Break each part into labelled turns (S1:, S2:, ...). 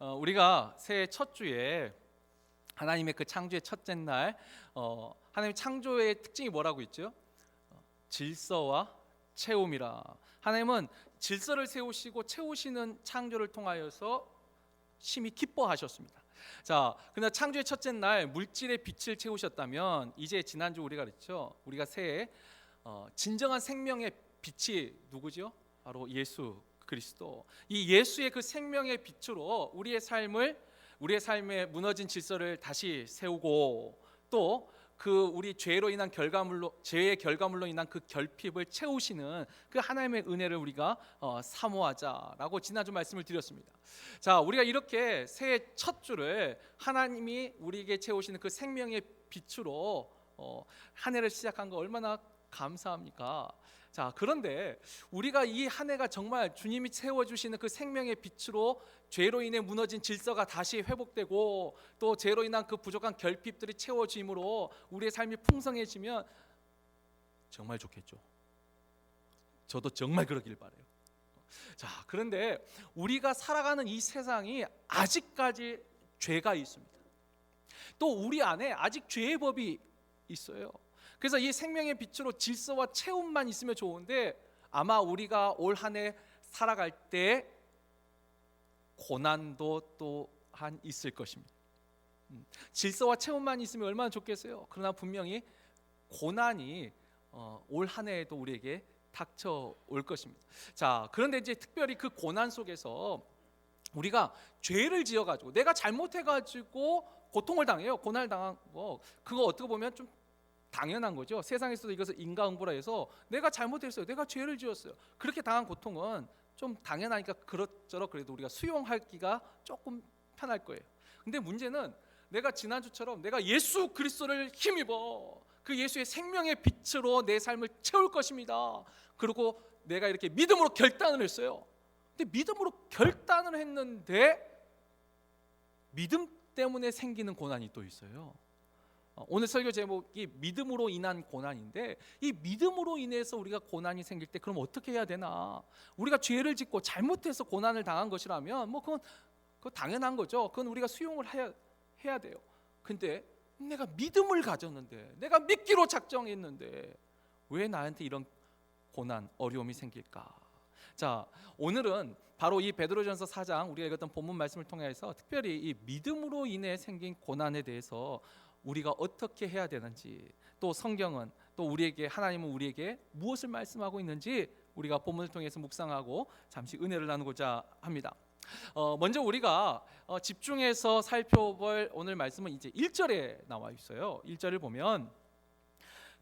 S1: 우리가 새해 첫 주에 하나님의 그 창조의 첫째 날, 하나님 창조의 특징이 뭐라고 있죠? 질서와 채움이라. 하나님은 질서를 세우시고 채우시는 창조를 통하여서 심히 기뻐하셨습니다. 자, 그러나 창조의 첫째 날 물질의 빛을 채우셨다면, 이제 지난주 우리가 그랬죠. 우리가 새해 진정한 생명의 빛이 누구죠? 바로 예수 그리스도. 이 예수의 그 생명의 빛으로 우리의 삶의 무너진 질서를 다시 세우고, 또 그 우리 죄의 결과물로 인한 그 결핍을 채우시는 그 하나님의 은혜를 우리가 사모하자라고 지난주 말씀을 드렸습니다. 자, 우리가 이렇게 새해 첫 주를 하나님이 우리에게 채우시는 그 생명의 빛으로 한 해를 시작한 거 얼마나 감사합니까? 자, 그런데 우리가 이 한 해가 정말 주님이 채워주시는 그 생명의 빛으로 죄로 인해 무너진 질서가 다시 회복되고, 또 죄로 인한 그 부족한 결핍들이 채워짐으로 우리의 삶이 풍성해지면 정말 좋겠죠. 저도 정말 그러길 바라요. 자, 그런데 우리가 살아가는 이 세상이 아직까지 죄가 있습니다. 또 우리 안에 아직 죄의 법이 있어요. 그래서 이 생명의 빛으로 질서와 채움만 있으면 좋은데, 아마 우리가 올 한 해 살아갈 때 고난도 또한 있을 것입니다. 질서와 채움만 있으면 얼마나 좋겠어요. 그러나 분명히 고난이 올 한 해에도 우리에게 닥쳐올 것입니다. 자, 그런데 이제 특별히 그 고난 속에서 우리가 죄를 지어가지고, 내가 잘못해가지고 고통을 당해요. 고난을 당한 거, 그거 어떻게 보면 좀 당연한 거죠. 세상에서도 이것을 인과응보라 해서 내가 잘못했어요, 내가 죄를 지었어요, 그렇게 당한 고통은 좀 당연하니까 그렇저렇 그래도 우리가 수용하기가 조금 편할 거예요. 근데 문제는 내가 지난주처럼 내가 예수 그리스도를 힘입어 그 예수의 생명의 빛으로 내 삶을 채울 것입니다, 그리고 내가 이렇게 믿음으로 결단을 했어요. 근데 믿음으로 결단을 했는데 믿음 때문에 생기는 고난이 또 있어요. 오늘 설교 제목이 믿음으로 인한 고난인데, 이 믿음으로 인해서 우리가 고난이 생길 때 그럼 어떻게 해야 되나? 우리가 죄를 짓고 잘못해서 고난을 당한 것이라면 뭐 그건 당연한 거죠. 그건 우리가 수용을 해야 돼요. 근데 내가 믿음을 가졌는데, 내가 믿기로 작정했는데 왜 나한테 이런 고난, 어려움이 생길까? 자, 오늘은 바로 이 베드로전서 4장 우리가 읽었던 본문 말씀을 통해서 특별히 이 믿음으로 인해 생긴 고난에 대해서 우리가 어떻게 해야 되는지, 또 성경은 또 하나님은 우리에게 무엇을 말씀하고 있는지 우리가 본문을 통해서 묵상하고 잠시 은혜를 나누고자 합니다. 먼저 우리가 집중해서 살펴볼 오늘 말씀은 이제 1절에 나와 있어요. 1절을 보면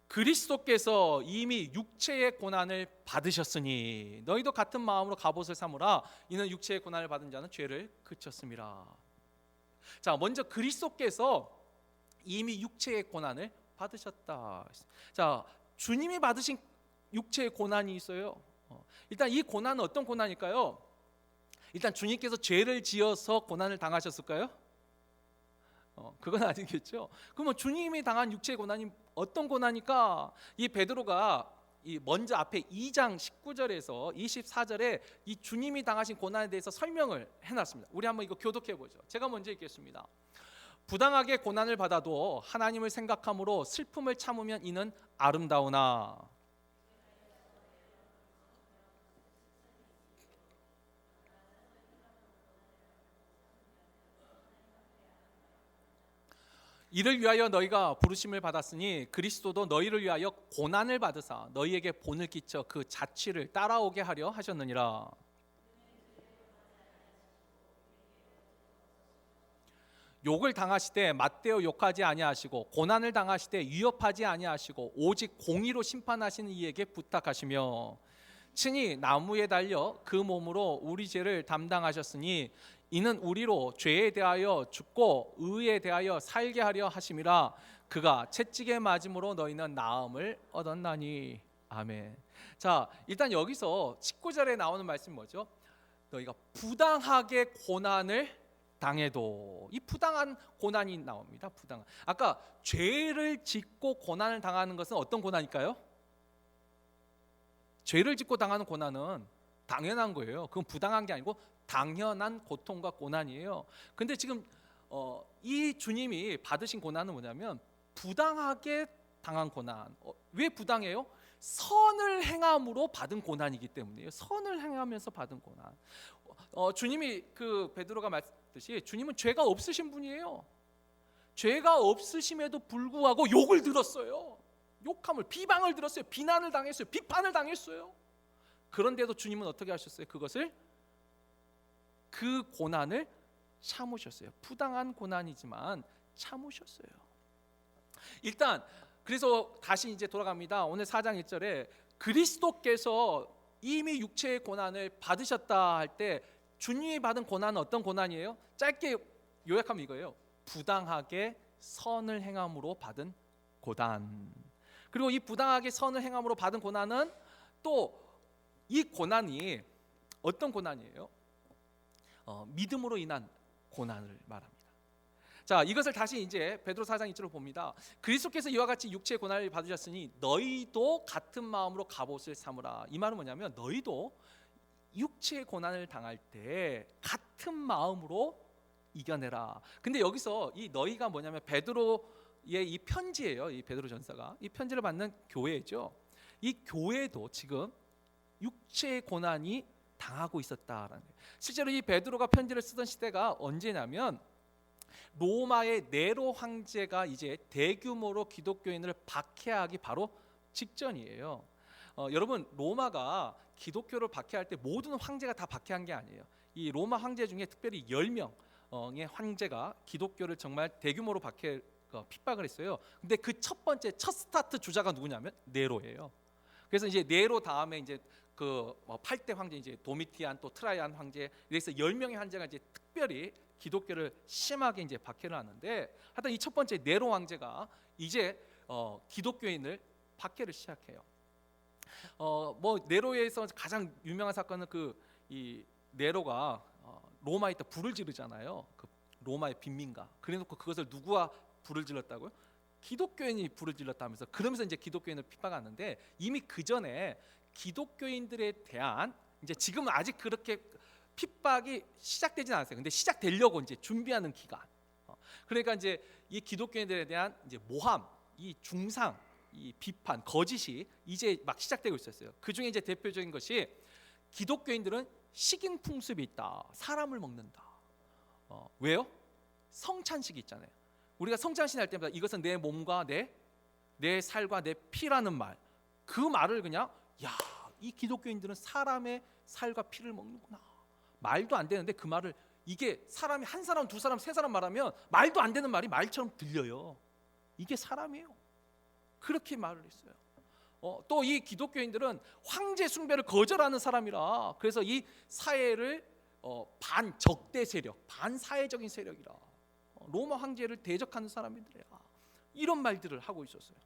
S1: 그리스도께서 이미 육체의 고난을 받으셨으니 너희도 같은 마음으로 갑옷을 삼으라. 이는 육체의 고난을 받은 자는 죄를 그쳤음이라. 자, 먼저 그리스도께서 이미 육체의 고난을 받으셨다. 자, 주님이 받으신 육체의 고난이 있어요. 일단 이 고난은 어떤 고난일까요? 일단 주님께서 죄를 지어서 고난을 당하셨을까요? 그건 아니겠죠. 그러면 주님이 당한 육체의 고난이 어떤 고난일까? 이 베드로가 먼저 앞에 2장 19절에서 24절에 이 주님이 당하신 고난에 대해서 설명을 해놨습니다. 우리 한번 이거 교독해 보죠. 제가 먼저 읽겠습니다. 부당하게 고난을 받아도 하나님을 생각함으로 슬픔을 참으면 이는 아름다우나 이를 위하여 너희가 부르심을 받았으니 그리스도도 너희를 위하여 고난을 받으사 너희에게 본을 끼쳐 그 자취를 따라오게 하려 하셨느니라. 욕을 당하시되 맞대어 욕하지 아니하시고 고난을 당하시되 위협하지 아니하시고 오직 공의로 심판하시는 이에게 부탁하시며 친히 나무에 달려 그 몸으로 우리 죄를 담당하셨으니 이는 우리로 죄에 대하여 죽고 의에 대하여 살게 하려 하심이라. 그가 채찍에 맞음으로 너희는 나음을 얻었나니. 아멘. 자, 일단 여기서 19절에 나오는 말씀이 뭐죠? 너희가 부당하게 고난을 당해도, 이 부당한 고난이 나옵니다. 부당한. 아까 죄를 짓고 고난을 당하는 것은 어떤 고난일까요? 죄를 짓고 당하는 고난은 당연한 거예요. 그건 부당한 게 아니고 당연한 고통과 고난이에요. 근데 지금 이 주님이 받으신 고난은 뭐냐면 부당하게 당한 고난. 왜 부당해요? 선을 행함으로 받은 고난이기 때문이에요. 선을 행하면서 받은 고난. 주님이 그 베드로가 말했듯이 주님은 죄가 없으신 분이에요. 죄가 없으심에도 불구하고 욕을 들었어요. 욕함을, 비방을 들었어요. 비난을 당했어요. 비판을 당했어요. 그런데도 주님은 어떻게 하셨어요? 그 고난을 참으셨어요. 부당한 고난이지만 참으셨어요. 일단 그래서 다시 이제 돌아갑니다. 오늘 4장 1절에 그리스도께서 이미 육체의 고난을 받으셨다 할 때 주님이 받은 고난은 어떤 고난이에요? 짧게 요약하면 이거예요. 부당하게 선을 행함으로 받은 고난. 그리고 이 부당하게 선을 행함으로 받은 고난은 또 이 고난이 어떤 고난이에요? 믿음으로 인한 고난을 말합니다. 자, 이것을 다시 이제 베드로 4장 2절로 봅니다. 그리스도께서 이와 같이 육체의 고난을 받으셨으니 너희도 같은 마음으로 갑옷을 삼으라. 이 말은 뭐냐면 너희도 육체의 고난을 당할 때 같은 마음으로 이겨내라. 근데 여기서 이 너희가 뭐냐면 베드로의 이 편지예요. 이 베드로 전서가 이 편지를 받는 교회죠. 이 교회도 지금 육체의 고난이 당하고 있었다라는 거예요. 실제로 이 베드로가 편지를 쓰던 시대가 언제냐면 로마의 네로 황제가 이제 대규모로 기독교인을 박해하기 바로 직전이에요. 여러분 로마가 기독교를 박해할 때 모든 황제가 다 박해한 게 아니에요. 이 로마 황제 중에 특별히 10명의 황제가 기독교를 정말 대규모로 핍박을 했어요. 근데 그 첫 스타트 주자가 누구냐면 네로예요. 그래서 이제 네로 다음에 이제 그 8대 황제 이제 도미티안 또 트라이안 황제 이래서 10명의 황제가 이제 특별히 기독교를 심하게 이제 박해를 하는데 하여튼 이 첫 번째 네로 황제가 이제 기독교인을 박해를 시작해요. 뭐 네로에서 가장 유명한 사건은 이 네로가 로마에 있다 불을 지르잖아요. 그 로마의 빈민가. 그래놓고 그것을 누구와 불을 질렀다고요? 기독교인이 불을 질렀다면서 그러면서 이제 기독교인을 핍박하는데 이미 그 전에 기독교인들에 대한 이제 지금은 아직 그렇게 핍박이 시작되진 않았어요. 근데 시작되려고 이제 준비하는 기간. 그러니까 이제 이 기독교인들에 대한 이제 모함, 이 중상, 이 비판, 거짓이 이제 막 시작되고 있었어요. 그 중에 이제 대표적인 것이 기독교인들은 식인 풍습이 있다. 사람을 먹는다. 왜요? 성찬식이 있잖아요. 우리가 성찬식 할 때마다 이것은 내 몸과 내 살과 내 피라는 말. 그 말을 그냥 이 기독교인들은 사람의 살과 피를 먹는구나. 말도 안 되는데 그 말을 이게 사람이 한 사람, 두 사람, 세 사람 말하면 말도 안 되는 말이 말처럼 들려요. 이게 사람이에요. 그렇게 말을 했어요. 또 이 기독교인들은 황제 숭배를 거절하는 사람이라 그래서 이 사회를 반적대 세력, 반사회적인 세력이라 로마 황제를 대적하는 사람들이야. 이런 말들을 하고 있었어요.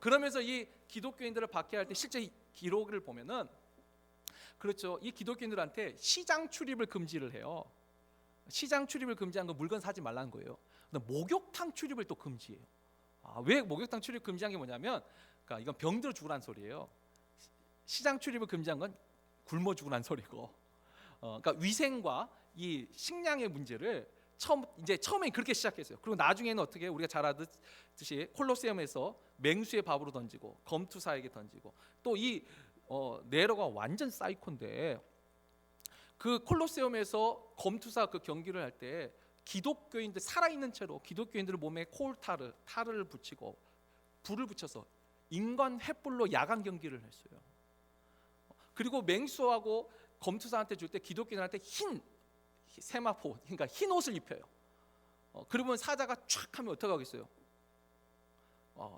S1: 그러면서 이 기독교인들을 박해할 때 실제 기록을 보면은 그렇죠. 이 기독교인들한테 시장 출입을 금지를 해요. 시장 출입을 금지한 건 물건 사지 말라는 거예요. 근데 목욕탕 출입을 또 금지해요. 왜 목욕탕 출입 금지한 게 뭐냐면, 그러니까 이건 병들어 죽으란 소리예요. 시장 출입을 금지한 건 굶어 죽으란 소리고, 그러니까 위생과 이 식량의 문제를 처음에 그렇게 시작했어요. 그리고 나중에는 어떻게 우리가 잘 아듯이 콜로세움에서 맹수의 밥으로 던지고 검투사에게 던지고 또 이 네로가 완전 사이코인데 그 콜로세움에서 검투사 그 경기를 할 때 기독교인들 살아있는 채로 기독교인들 몸에 탈을 붙이고 불을 붙여서 인간 횃불로 야간 경기를 했어요. 그리고 맹수하고 검투사한테 줄 때 기독교인한테 흰 세마포, 그러니까 흰 옷을 입혀요. 그러면 사자가 촥 하면 어떻게 하겠어요?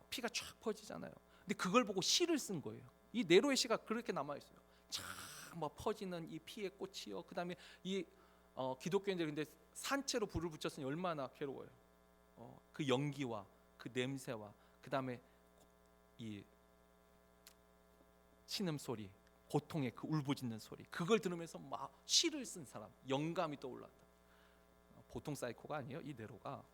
S1: 피가 촥 퍼지잖아요. 근데 그걸 보고 시를 쓴 거예요. 이 네로의 시가 그렇게 남아 있어요. 촥 퍼지는 이 피의 꽃이요. 그다음에 이 기독교인들이 근데 산채로 불을 붙였으니 얼마나 괴로워요. 그 연기와 그 냄새와 그다음에 이 신음 소리, 고통의 그 울부짖는 소리, 그걸 들으면서 막 시를 쓴 사람, 영감이 떠올랐다. 보통 사이코가 아니에요, 이 네로가.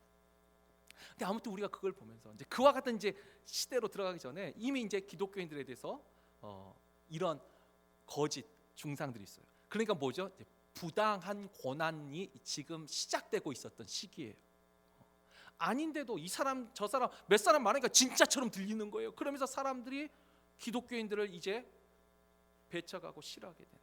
S1: 근데 아무튼 우리가 그걸 보면서 이제 그와 같은 이제 시대로 들어가기 전에 이미 이제 기독교인들에 대해서 이런 거짓 중상들이 있어요. 그러니까 뭐죠? 이제 부당한 고난이 지금 시작되고 있었던 시기예요. 아닌데도 이 사람 저 사람 몇 사람 말하니까 진짜처럼 들리는 거예요. 그러면서 사람들이 기독교인들을 이제 배척하고 싫어하게 되는.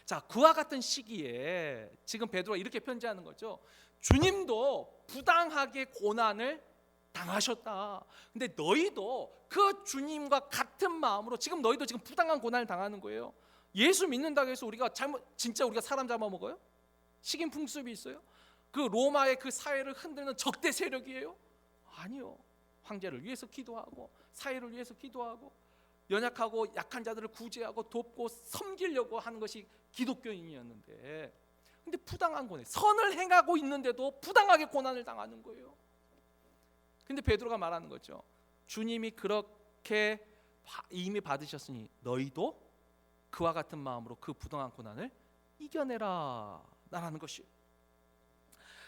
S1: 자, 그와 같은 시기에 지금 베드로가 이렇게 편지하는 거죠. 주님도 부당하게 고난을 당하셨다. 근데 너희도 그 주님과 같은 마음으로 지금 너희도 지금 부당한 고난을 당하는 거예요. 예수 믿는다고 해서 우리가 진짜 우리가 사람 잡아먹어요? 식인 풍습이 있어요? 그 로마의 그 사회를 흔드는 적대 세력이에요? 아니요. 황제를 위해서 기도하고 사회를 위해서 기도하고 연약하고 약한 자들을 구제하고 돕고 섬기려고 하는 것이 기독교인이었는데, 근데 부당한 고난, 선을 행하고 있는데도 부당하게 고난을 당하는 거예요. 근데 베드로가 말하는 거죠. 주님이 그렇게 이미 받으셨으니 너희도 그와 같은 마음으로 그 부당한 고난을 이겨내라 라는 것이에요.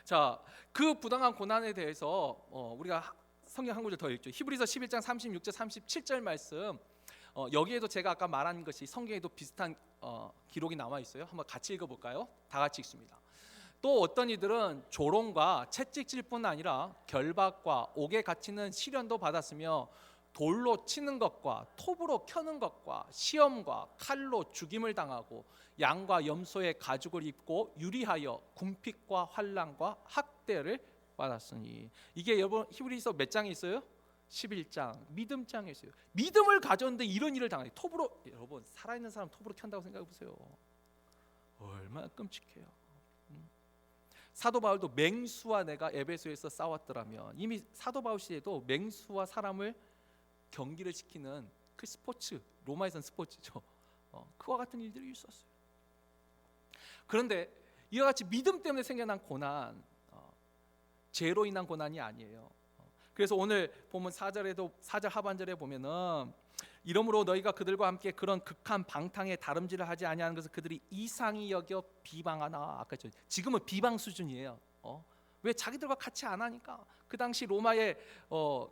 S1: 자, 그 부당한 고난에 대해서 우리가 성경 한 구절 더 읽죠. 히브리서 11장 36절 37절 말씀, 여기에도 제가 아까 말한 것이 성경에도 비슷한 기록이 남아 있어요. 한번 같이 읽어볼까요? 다 같이 읽습니다. 또 어떤 이들은 조롱과 채찍질뿐 아니라 결박과 옥에 갇히는 시련도 받았으며 돌로 치는 것과 톱으로 켜는 것과 시험과 칼로 죽임을 당하고 양과 염소의 가죽을 입고 유리하여 궁핍과 환난과 학대를 받았으니. 이게 여러분 히브리서 몇 장에 있어요? 11장 믿음장에 있어요. 믿음을 가졌는데 이런 일을 당하니. 톱으로, 여러분 살아있는 사람 톱으로 켠다고 생각해 보세요. 얼마나 끔찍해요. 사도 바울도 맹수와 내가 에베소에서 싸웠더라면, 이미 사도 바울 시대에도 맹수와 사람을 경기를 시키는 그 스포츠, 로마에서는 스포츠죠. 그와 같은 일들이 있었어요. 그런데 이와 같이 믿음 때문에 생겨난 고난, 죄로 인한 고난이 아니에요. 그래서 오늘 보면 4절 하반절에 보면은 이러므로 너희가 그들과 함께 그런 극한 방탕의 다름질을 하지 아니하는 것을 그들이 이상히 여겨 비방하나. 아까 지금은 비방 수준이에요. 왜? 자기들과 같이 안 하니까. 그 당시 로마에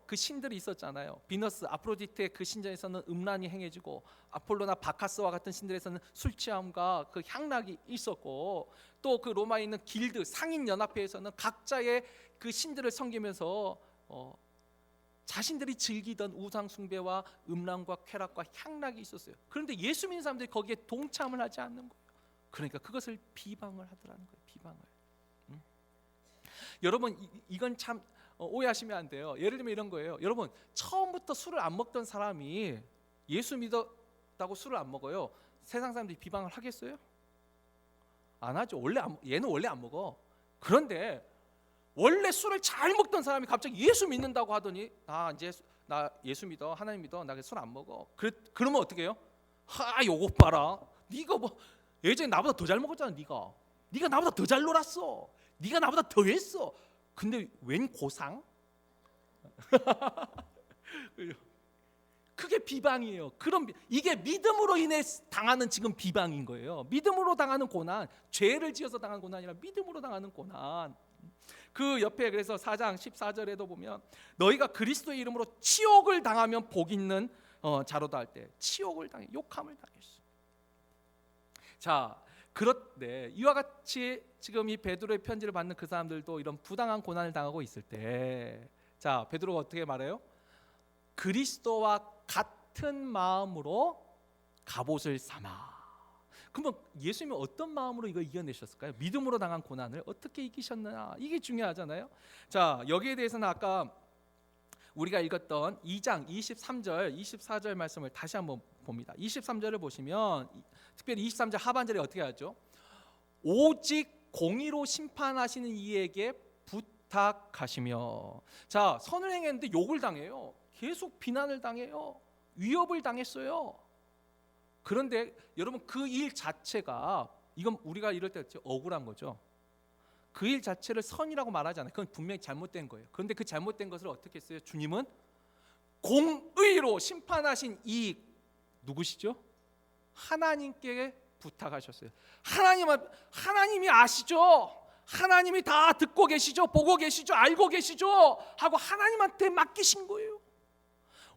S1: 그 신들이 있었잖아요. 비너스, 아프로디테의 그 신전에서는 음란이 행해지고, 아폴로나 바카스와 같은 신들에서는 술 취함과 그 향락이 있었고, 또 그 로마에 있는 길드, 상인 연합회에서는 각자의 그 신들을 섬기면서 자신들이 즐기던 우상 숭배와 음란과 쾌락과 향락이 있었어요. 그런데 예수 믿는 사람들이 거기에 동참을 하지 않는 거예요. 그러니까 그것을 비방을 하더라는 거예요. 비방을. 여러분 이건 참 오해하시면 안 돼요. 예를 들면 이런 거예요. 여러분 처음부터 술을 안 먹던 사람이 예수 믿었다고 술을 안 먹어요. 세상 사람들이 비방을 하겠어요? 안 하죠. 얘는 원래 안 먹어. 그런데 원래 술을 잘 먹던 사람이 갑자기 예수 믿는다고 하더니 나 예수 믿어, 하나님 믿어, 나 술 안 먹어. 그러면 어떻게 해요? 요거 봐라. 네가 뭐 예전에 나보다 더 잘 먹었잖아. 네가 나보다 더 잘 놀았어. 네가 나보다 더 했어. 근데 웬 고상? 그게 비방이에요. 이게 믿음으로 인해 당하는 지금 비방인 거예요. 믿음으로 당하는 고난, 죄를 지어서 당하는 고난이 아니라 믿음으로 당하는 고난. 그 옆에 그래서 4장 14절에도 보면 너희가 그리스도의 이름으로 치욕을 당하면 복 있는 자로다 할 때 치욕을 당해, 욕함을 당했어. 자, 그렇네. 이와 같이 지금 이 베드로의 편지를 받는 그 사람들도 이런 부당한 고난을 당하고 있을 때, 자, 베드로가 어떻게 말해요? 그리스도와 같은 마음으로 갑옷을 삼아. 그러면 예수님은 어떤 마음으로 이거 이겨내셨을까요? 믿음으로 당한 고난을 어떻게 이기셨느냐, 이게 중요하잖아요. 자, 여기에 대해서는 아까 우리가 읽었던 2장 23절 24절 말씀을 다시 한번 봅니다. 23절을 보시면 특별히 23절 하반절에 어떻게 하죠? 오직 공의로 심판하시는 이에게 부탁하시며. 자, 선을 행했는데 욕을 당해요. 계속 비난을 당해요. 위협을 당했어요. 그런데 여러분 그 일 자체가, 이건 우리가 이럴 때 억울한 거죠. 그 일 자체를 선이라고 말하지 않아요. 그건 분명히 잘못된 거예요. 그런데 그 잘못된 것을 어떻게 했어요? 주님은 공의로 심판하신 이 누구시죠? 하나님께 부탁하셨어요. 하나님이 아시죠? 하나님이 다 듣고 계시죠? 보고 계시죠? 알고 계시죠? 하고 하나님한테 맡기신 거예요.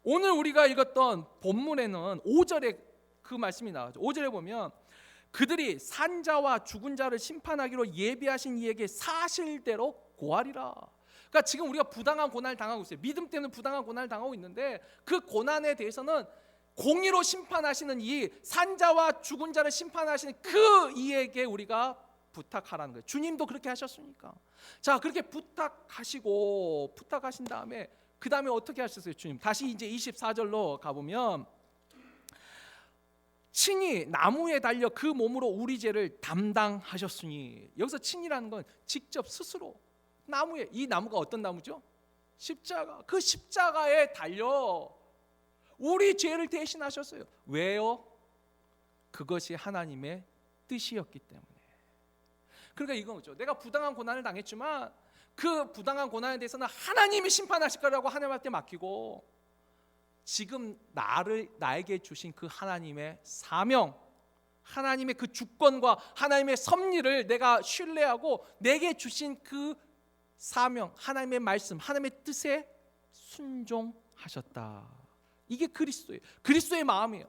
S1: 오늘 우리가 읽었던 본문에는 5절에 그 말씀이 나와죠. 5절에 보면 그들이 산자와 죽은 자를 심판하기로 예비하신 이에게 사실대로 고하리라. 그러니까 지금 우리가 부당한 고난을 당하고 있어요. 믿음 때문에 부당한 고난을 당하고 있는데 그 고난에 대해서는 공의로 심판하시는 이 산자와 죽은 자를 심판하시는 그 이에게 우리가 부탁하라는 거예요. 주님도 그렇게 하셨으니까. 자, 그렇게 부탁하신 다음에 그 다음에 어떻게 하셨어요? 주님 다시 이제 24절로 가보면 친히 나무에 달려 그 몸으로 우리 죄를 담당하셨으니, 여기서 친이라는 건 직접 스스로 나무에, 이 나무가 어떤 나무죠? 십자가. 그 십자가에 달려 우리 죄를 대신하셨어요. 왜요? 그것이 하나님의 뜻이었기 때문에. 그러니까 이건 뭐죠? 내가 부당한 고난을 당했지만 그 부당한 고난에 대해서는 하나님이 심판하실 거라고 하나님한테 맡기고, 지금 나에게 주신 그 하나님의 사명, 하나님의 그 주권과 하나님의 섭리를 내가 신뢰하고 내게 주신 그 사명, 하나님의 말씀, 하나님의 뜻에 순종하셨다. 이게 그리스도의 마음이에요.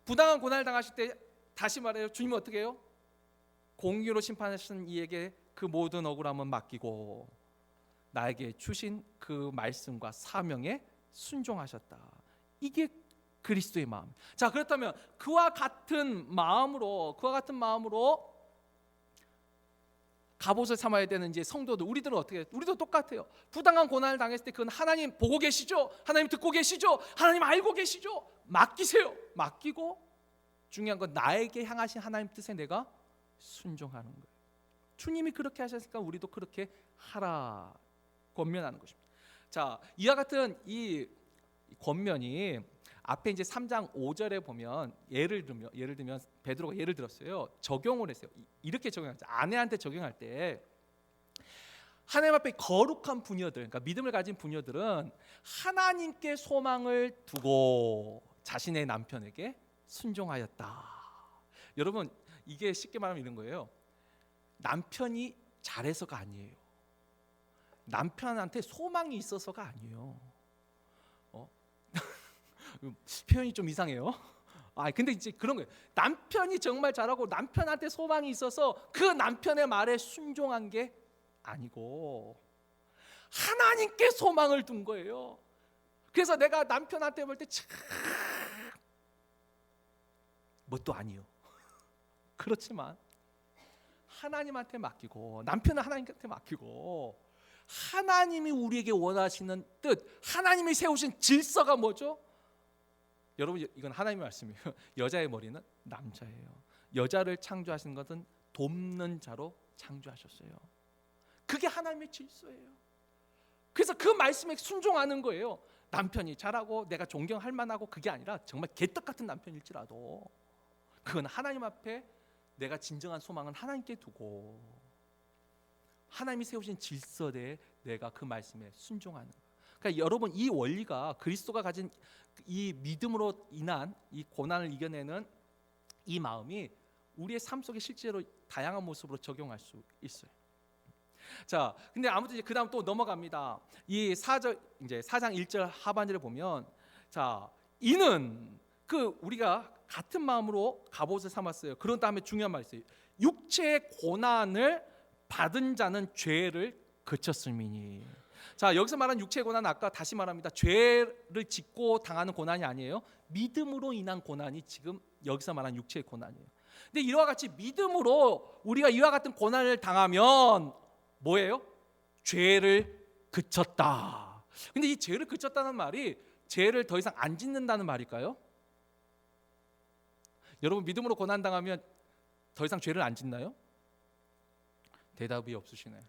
S1: 부당한 고난을 당하실 때 다시 말해요, 주님은 어떻게 해요? 공의로 심판하시는 이에게 그 모든 억울함은 맡기고 나에게 주신 그 말씀과 사명에 순종하셨다. 이게 그리스도의 마음. 자, 그렇다면 그와 같은 마음으로 갑옷을 삼아야 되는 이제 성도들, 우리들은 어떻게 해요? 우리도 똑같아요. 부당한 고난을 당했을 때 그건 하나님 보고 계시죠? 하나님 듣고 계시죠? 하나님 알고 계시죠? 맡기세요. 맡기고 중요한 건 나에게 향하신 하나님 뜻에 내가 순종하는 거예요. 주님이 그렇게 하셨으니까 우리도 그렇게 하라 권면하는 것입니다. 자, 이와 같은 이 권면이 앞에 이제 3장 5절에 보면 예를 들면 베드로가 예를 들었어요. 적용을 했어요. 이렇게 적용하죠. 아내한테 적용할 때 하나님 앞에 거룩한 부녀들, 그러니까 믿음을 가진 부녀들은 하나님께 소망을 두고 자신의 남편에게 순종하였다. 여러분, 이게 쉽게 말하면 이런 거예요. 남편이 잘해서가 아니에요. 남편한테 소망이 있어서가 아니에요. 표현이 좀 이상해요. 근데 이제 그런 거예요. 남편이 정말 잘하고 남편한테 소망이 있어서 그 남편의 말에 순종한 게 아니고 하나님께 소망을 둔 거예요. 그래서 내가 남편한테 볼 때 참 뭣도 아니요. 그렇지만 하나님한테 맡기고, 남편은 하나님한테 맡기고, 하나님이 우리에게 원하시는 뜻, 하나님이 세우신 질서가 뭐죠? 여러분, 이건 하나님의 말씀이에요. 여자의 머리는 남자예요. 여자를 창조하신 것은 돕는 자로 창조하셨어요. 그게 하나님의 질서예요. 그래서 그 말씀에 순종하는 거예요. 남편이 잘하고 내가 존경할 만하고 그게 아니라 정말 개떡 같은 남편일지라도 그건 하나님 앞에 내가 진정한 소망은 하나님께 두고 하나님이 세우신 질서에 내가 그 말씀에 순종하는 거예요. 그러니까 여러분, 이 원리가 그리스도가 가진 이 믿음으로 인한 이 고난을 이겨내는 이 마음이 우리의 삶 속에 실제로 다양한 모습으로 적용할 수 있어요. 자, 근데 아무튼 이제 그다음 또 넘어갑니다. 이 4장 1절 하반절에 보면, 자, 이는 우리가 같은 마음으로 갑옷을 삼았어요. 그런 다음에 중요한 말이 있어요. 육체의 고난을 받은 자는 죄를 그쳤음이니. 자, 여기서 말하는 육체의 고난은 아까 다시 말합니다. 죄를 짓고 당하는 고난이 아니에요. 믿음으로 인한 고난이 지금 여기서 말하는 육체의 고난이에요. 근데 이와 같이 믿음으로 우리가 이와 같은 고난을 당하면 뭐예요? 죄를 그쳤다. 근데 이 죄를 그쳤다는 말이 죄를 더 이상 안 짓는다는 말일까요? 여러분, 믿음으로 고난 당하면 더 이상 죄를 안 짓나요? 대답이 없으시네요.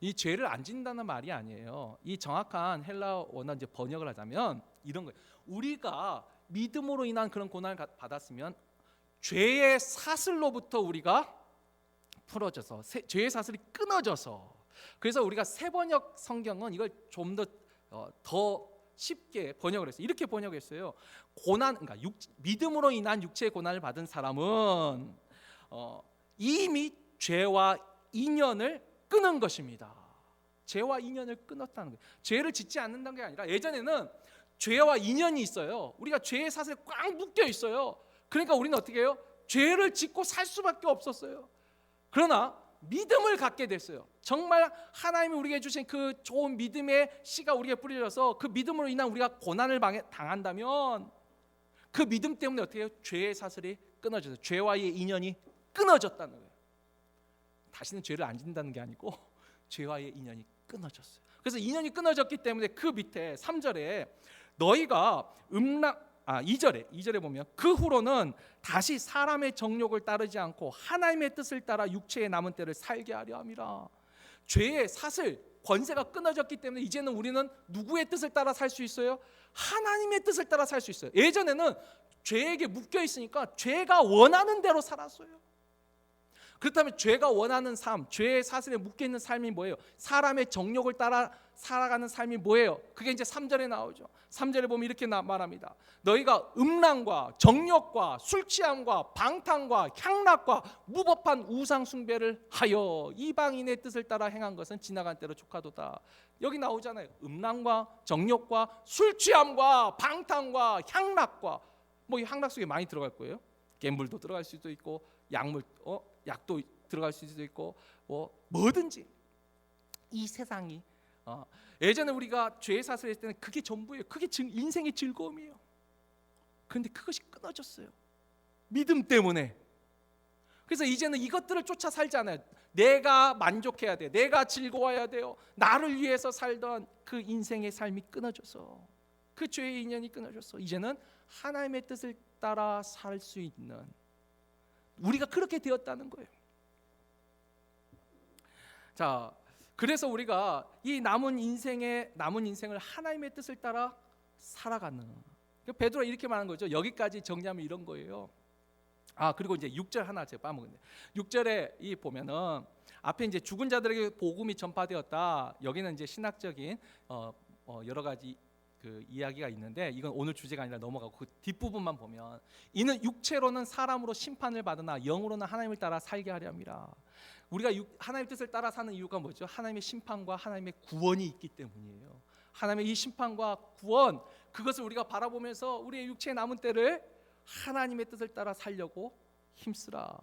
S1: 이 죄를 안 짓는다는 말이 아니에요. 이 정확한 헬라어나 이제 번역을 하자면 이런 거예요. 우리가 믿음으로 인한 그런 고난을 받았으면 죄의 사슬로부터 우리가 풀어져서 죄의 사슬이 끊어져서, 그래서 우리가 새번역 성경은 이걸 좀 더 쉽게 번역을 했어요. 이렇게 번역했어요. 그러니까 믿음으로 인한 육체의 고난을 받은 사람은 이미 죄와 인연을 끊은 것입니다. 죄와 인연을 끊었다는 거예요. 죄를 짓지 않는다는 게 아니라, 예전에는 죄와 인연이 있어요. 우리가 죄의 사슬에 꽉 묶여 있어요. 그러니까 우리는 어떻게 해요? 죄를 짓고 살 수밖에 없었어요. 그러나 믿음을 갖게 됐어요. 정말 하나님이 우리에게 주신 그 좋은 믿음의 씨가 우리에게 뿌려져서 그 믿음으로 인한 우리가 고난을 당한다면 그 믿음 때문에 어떻게 해요? 죄의 사슬이 끊어져서 죄와의 인연이 끊어졌다는 거예요. 다시는 죄를 안 짓는다는 게 아니고 죄와의 인연이 끊어졌어요. 그래서 인연이 끊어졌기 때문에 그 밑에 3절에 너희가 2절에 보면 그 후로는 다시 사람의 정욕을 따르지 않고 하나님의 뜻을 따라 육체의 남은 때를 살게 하려 함이라. 죄의 사슬 권세가 끊어졌기 때문에 이제는 우리는 누구의 뜻을 따라 살 수 있어요? 하나님의 뜻을 따라 살 수 있어요. 예전에는 죄에게 묶여 있으니까 죄가 원하는 대로 살았어요. 그렇다면 죄가 원하는 삶, 죄의 사슬에 묶여 있는 삶이 뭐예요? 사람의 정욕을 따라 살아가는 삶이 뭐예요? 그게 이제 3절에 나오죠. 3절에 보면 이렇게 말합니다. 너희가 음란과 정욕과 술 취함과 방탕과 향락과 무법한 우상 숭배를 하여 이방인의 뜻을 따라 행한 것은 지나간 때로 족하도다. 여기 나오잖아요. 음란과 정욕과 술 취함과 방탕과 향락과 뭐 이 향락 속에 많이 들어갈 거예요. 갬블도 들어갈 수도 있고 약도 들어갈 수도 있고 뭐든지 이 세상이 예전에 우리가 죄의 사슬을 했을 때는 그게 전부예요. 그게 인생의 즐거움이에요. 그런데 그것이 끊어졌어요. 믿음 때문에. 그래서 이제는 이것들을 쫓아 살지 않아요. 내가 만족해야 돼. 내가 즐거워야 돼요. 나를 위해서 살던 그 인생의 삶이 끊어져서 그 죄의 인연이 끊어져서 이제는 하나님의 뜻을 따라 살 수 있는 우리가 그렇게 되었다는 거예요. 자, 그래서 우리가 이 남은 인생을 하나님의 뜻을 따라 살아가는. 베드로가 이렇게 말하는 거죠. 여기까지 정리하면 이런 거예요. 그리고 이제 6절 하나 제가 빠먹었네. 6절에 이 보면은 앞에 이제 죽은 자들에게 복음이 전파되었다. 여기는 이제 신학적인 여러 가지 그 이야기가 있는데 이건 오늘 주제가 아니라 넘어가고 그 뒷부분만 보면 이는 육체로는 사람으로 심판을 받으나 영으로는 하나님을 따라 살게 하려 함이라. 우리가 하나님의 뜻을 따라 사는 이유가 뭐죠? 하나님의 심판과 하나님의 구원이 있기 때문이에요. 하나님의 이 심판과 구원 그것을 우리가 바라보면서 우리의 육체의 남은 때를 하나님의 뜻을 따라 살려고 힘쓰라.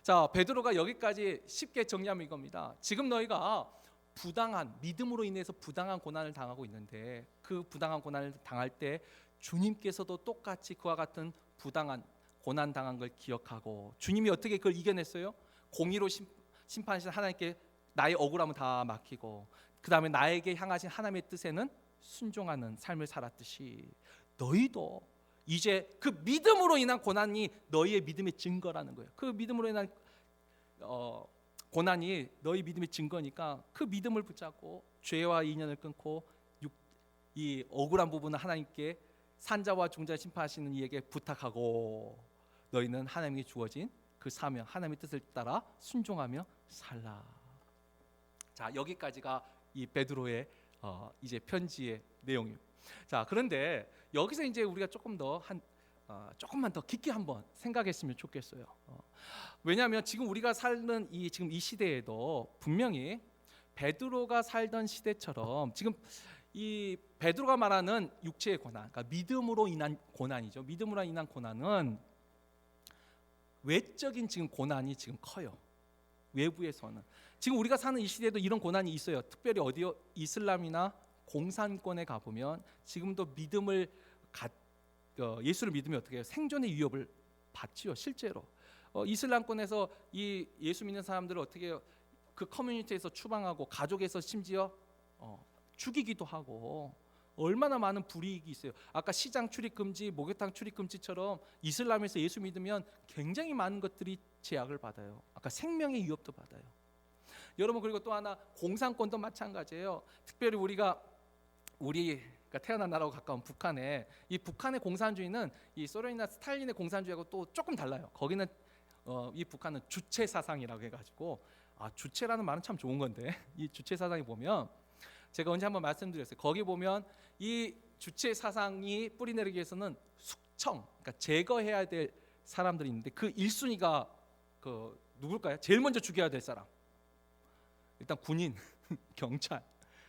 S1: 자, 베드로가 여기까지 쉽게 정리하면 이겁니다. 지금 너희가 믿음으로 인해서 부당한 고난을 당하고 있는데 그 부당한 고난을 당할 때 주님께서도 똑같이 그와 같은 부당한 고난 당한 걸 기억하고 주님이 어떻게 그걸 이겨냈어요? 공의로 심판하신 하나님께 나의 억울함을 다 맡기고 그 다음에 나에게 향하신 하나님의 뜻에는 순종하는 삶을 살았듯이 너희도 이제 그 믿음으로 인한 고난이 너희의 믿음의 증거라는 거예요. 그 믿음으로 인한 고난이 너희 믿음의 증거니까 그 믿음을 붙잡고 죄와 인연을 끊고 이 억울한 부분을 하나님께 산자와 중자 심판하시는 이에게 부탁하고 너희는 하나님께 주어진 그 사명 하나님의 뜻을 따라 순종하며 살라. 자, 여기까지가 이 베드로의 이제 편지의 내용입니다. 자, 그런데 여기서 이제 우리가 조금만 더 깊게 한번 생각했으면 좋겠어요. 왜냐하면 지금 우리가 사는 지금 이 시대에도 분명히 베드로가 살던 시대처럼 지금 이 베드로가 말하는 육체의 고난, 그러니까 믿음으로 인한 고난이죠. 믿음으로 인한 고난은 외적인 지금 고난이 지금 커요. 외부에서는 지금 우리가 사는 이 시대에도 이런 고난이 있어요. 특별히 어디요? 이슬람이나 공산권에 가보면 지금도 예수를 믿으면 어떻게 해요? 생존의 위협을 받지요. 실제로 이슬람권에서 이 예수 믿는 사람들을 어떻게 해요? 그 커뮤니티에서 추방하고 가족에서 심지어 죽이기도 하고 얼마나 많은 불이익이 있어요. 아까 시장 출입 금지, 목욕탕 출입 금지처럼 이슬람에서 예수 믿으면 굉장히 많은 것들이 제약을 받아요. 아까 생명의 위협도 받아요. 여러분 그리고 또 하나 공산권도 마찬가지예요. 특별히 우리가 태어난 나라하고 가까운 북한에 이 북한의 공산주의는 이 소련이나 스탈린의 공산주의하고 또 조금 달라요. 거기는 이 북한은 주체 사상이라고 해가지고 주체라는 말은 참 좋은 건데 이 주체 사상에 보면 제가 언제 한번 말씀드렸어요. 거기 보면 이 주체 사상이 뿌리내리기 위해서는 그러니까 제거해야 될 사람들이 있는데 그 1순위가 누굴까요? 제일 먼저 죽여야 될 사람. 일단 군인, 경찰,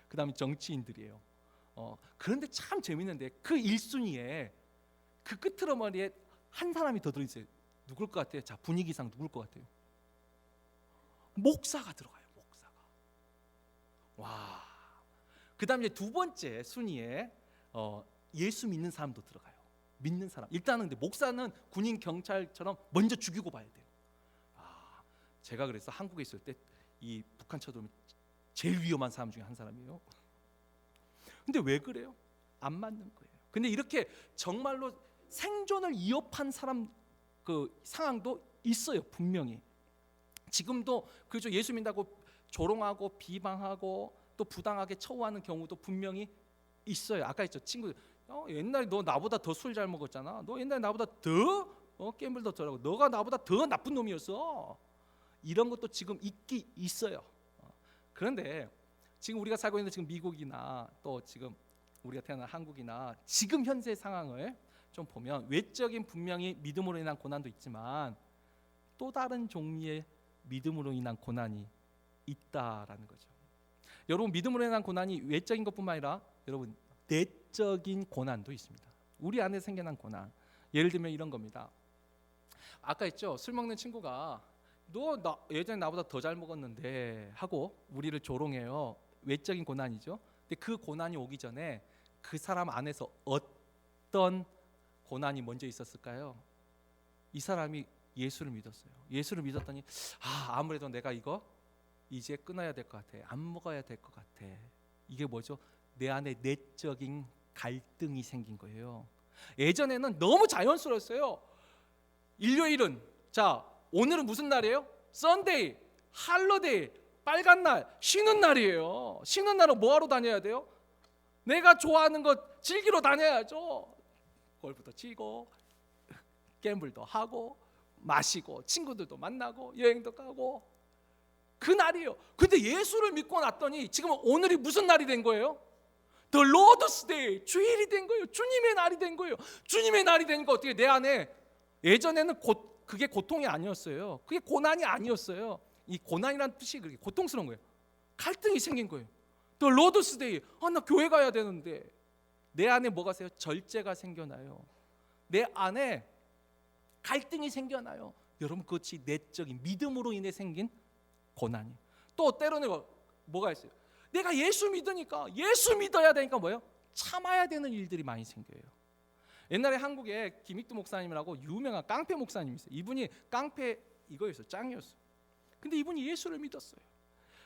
S1: 그다음에 정치인들이에요. 그런데 참 재밌는데 그 1순위에 그 끝트머리에 한 사람이 더 들어있어요. 누굴 것 같아요? 자, 분위기상 누굴 것 같아요? 목사가 들어가요. 목사가. 와. 그다음 이제 두 번째 순위에 예수 믿는 사람도 들어가요. 믿는 사람. 일단은 근데 목사는 군인 경찰처럼 먼저 죽이고 봐야 돼요. 제가 그래서 한국에 있을 때 이 북한 쳐들어오면 제일 위험한 사람 중에 한 사람이에요. 근데 왜 그래요? 안 맞는 거예요. 근데 이렇게 정말로 생존을 위협한 사람 그 상황도 있어요. 분명히. 지금도 그죠. 예수 믿는다고 조롱하고 비방하고 또 부당하게 처우하는 경우도 분명히 있어요. 아까 했죠. 친구들 옛날에 너 나보다 더 술 잘 먹었잖아. 너 옛날에 나보다 더 게임을 더 잘하고 너가 나보다 더 나쁜 놈이었어. 이런 것도 지금 있어요. 그런데 지금 우리가 살고 있는 지금 미국이나 또 지금 우리가 태어난 한국이나 지금 현재 상황을 좀 보면 외적인 분명히 믿음으로 인한 고난도 있지만 또 다른 종류의 믿음으로 인한 고난이 있다라는 거죠. 여러분 믿음으로 인한 고난이 외적인 것뿐만 아니라 여러분 내적인 고난도 있습니다. 우리 안에 생겨난 고난. 예를 들면 이런 겁니다. 아까 했죠. 술 먹는 친구가 너 예전에 나보다 더 잘 먹었는데 하고 우리를 조롱해요. 외적인 고난이죠. 근데 그 고난이 오기 전에 그 사람 안에서 어떤 고난이 먼저 있었을까요? 이 사람이 예수를 믿었어요. 예수를 믿었더니 아무래도 내가 이거 이제 끊어야 될 것 같아. 안 먹어야 될 것 같아. 이게 뭐죠? 내 안에 내적인 갈등이 생긴 거예요. 예전에는 너무 자연스러웠어요. 일요일은 자 오늘은 무슨 날이에요? 썬데이, 할러데이, 빨간 날, 쉬는 날이에요. 쉬는 날은 뭐하러 다녀야 돼요? 내가 좋아하는 것 즐기러 다녀야죠. 골프도 치고 갬블도 하고 마시고 친구들도 만나고 여행도 가고 그 날이에요. 근데 예수를 믿고 났더니 지금 오늘이 무슨 날이 된 거예요? The Lord's Day, 주일이 된 거예요. 주님의 날이 된 거예요. 주님의 날이 되니까 어떻게 내 안에 예전에는 그게 고통이 아니었어요. 그게 고난이 아니었어요. 이 고난이라는 뜻이 그렇게 고통스러운 거예요. 갈등이 생긴 거예요. The Lord's Day, 나 교회 가야 되는데 내 안에 뭐가 생겨요? 절제가 생겨나요. 내 안에 갈등이 생겨나요. 여러분 그것이 내적인 믿음으로 인해 생긴 고난이. 또 때로는 뭐가 있어요? 내가 예수 믿으니까 예수 믿어야 되니까 뭐예요? 참아야 되는 일들이 많이 생겨요. 옛날에 한국에 김익두 목사님이라고 유명한 깡패 목사님이 있어요. 이분이 깡패 이거였어요. 짱이었어요. 근데 이분이 예수를 믿었어요.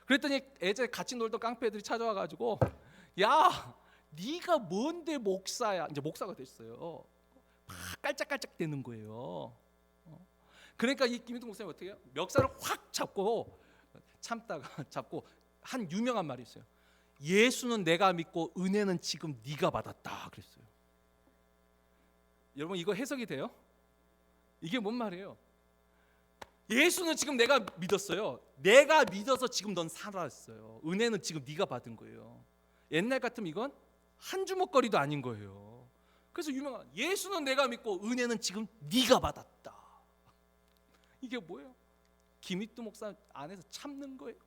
S1: 그랬더니 예전에 같이 놀던 깡패들이 찾아와가지고 야 네가 뭔데 목사야. 이제 목사가 됐어요. 막 깔짝깔짝 대는 거예요. 그러니까 이 김익두 목사님 어떻게 해요? 멱살을 확 잡고 참다가 잡고 한 유명한 말이 있어요. 예수는 내가 믿고 은혜는 지금 네가 받았다 그랬어요. 여러분 이거 해석이 돼요? 이게 뭔 말이에요? 예수는 지금 내가 믿었어요. 내가 믿어서 지금 넌 살았어요. 은혜는 지금 네가 받은 거예요. 옛날 같으면 이건 한 주먹거리도 아닌 거예요. 그래서 유명한 예수는 내가 믿고 은혜는 지금 네가 받았다. 이게 뭐예요? 김익두 목사 안에서 참는 거예요.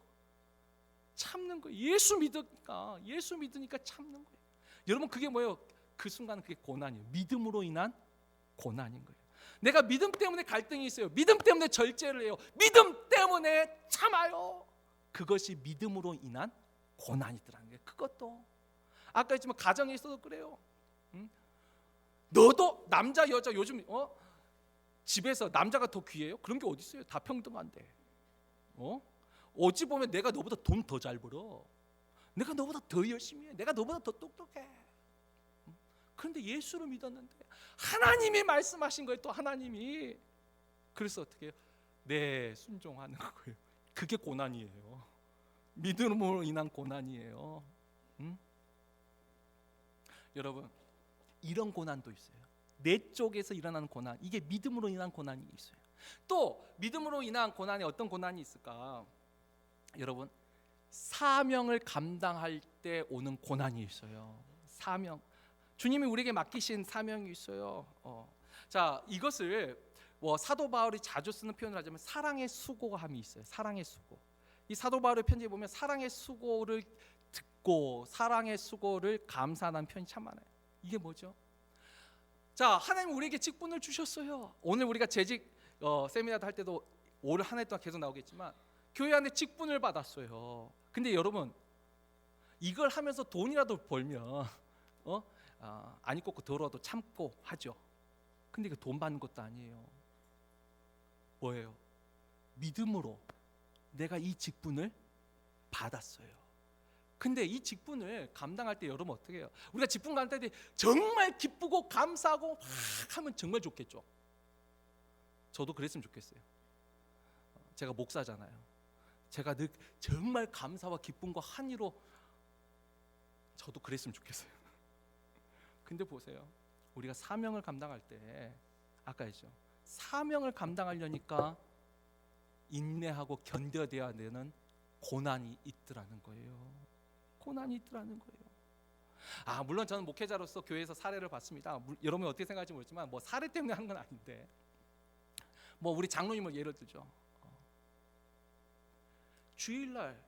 S1: 참는 거예요. 예수 믿으니까 참는 거예요. 여러분 그게 뭐예요? 그 순간 그게 고난이에요. 믿음으로 인한 고난인 거예요. 내가 믿음 때문에 갈등이 있어요. 믿음 때문에 절제를 해요. 믿음 때문에 참아요. 그것이 믿음으로 인한 고난이더라는 거예요. 그것도 아까 했지만 가정에 있어도 그래요. 너도 남자 여자 요즘 집에서 남자가 더 귀해요? 그런 게 어디 있어요? 다 평등한데. 어찌 보면 내가 너보다 돈 더 잘 벌어. 내가 너보다 더 열심히 해. 내가 너보다 더 똑똑해. 그런데 예수를 믿었는데 하나님이 말씀하신 거예요. 또 하나님이. 그래서 어떻게 해요? 네, 순종하는 거예요. 그게 고난이에요. 믿음으로 인한 고난이에요. 여러분 이런 고난도 있어요. 내 쪽에서 일어나는 고난, 이게 믿음으로 인한 고난이 있어요. 또 믿음으로 인한 고난이 어떤 고난이 있을까? 여러분 사명을 감당할 때 오는 고난이 있어요. 사명. 주님이 우리에게 맡기신 사명이 있어요. 자, 이것을 사도 바울이 자주 쓰는 표현을 하자면 사랑의 수고함이 있어요. 사랑의 수고. 이 사도 바울의 편지에 보면 사랑의 수고를 듣고 사랑의 수고를 감사하는 표현이 참 많아요. 이게 뭐죠? 자, 하나님 우리에게 직분을 주셨어요. 오늘 우리가 재직 세미나도 할 때도 올 한 해 동안 계속 나오겠지만 교회 안에 직분을 받았어요. 근데 여러분 이걸 하면서 돈이라도 벌면 안 입고 더러워도 참고 하죠. 근데 이거 돈 받는 것도 아니에요. 뭐예요? 믿음으로 내가 이 직분을 받았어요. 근데 이 직분을 감당할 때 여러분 어떻게 해요? 우리가 직분 감당할 때 정말 기쁘고 감사하고 막 하면 정말 좋겠죠. 저도 그랬으면 좋겠어요. 제가 목사잖아요. 제가 늘 정말 감사와 기쁨과 한의로 저도 그랬으면 좋겠어요. 근데 보세요. 우리가 사명을 감당할 때 아까 했죠. 사명을 감당하려니까 인내하고 견뎌내야 되는 고난이 있더라는 거예요. 고난이 있더라는 거예요. 물론 저는 목회자로서 교회에서 사례를 봤습니다. 여러분이 어떻게 생각할지 모르지만 뭐 사례 때문에 한 건 아닌데 뭐 우리 장로님을 예를 들죠. 주일날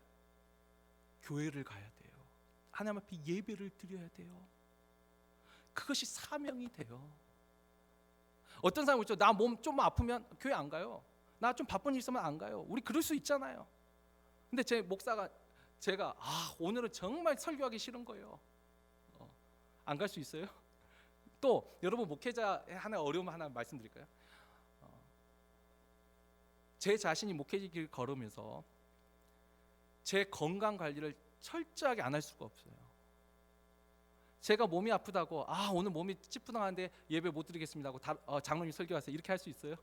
S1: 교회를 가야 돼요. 하나님 앞에 예배를 드려야 돼요. 그것이 사명이 돼요. 어떤 사람은 있죠. 나 몸 좀 아프면 교회 안 가요. 나 좀 바쁜 일 있으면 안 가요. 우리 그럴 수 있잖아요. 근데 제 목사가 제가 오늘은 정말 설교하기 싫은 거예요. 안 갈 수 있어요? 또 여러분 목회자의 하나 어려움 하나 말씀드릴까요? 제 자신이 목회자 길 걸으면서 제 건강 관리를 철저하게 안 할 수가 없어요. 제가 몸이 아프다고 오늘 몸이 찌뿌둥한데 예배 못 드리겠습니다 하고 장로님 설교하세요 이렇게 할 수 있어요?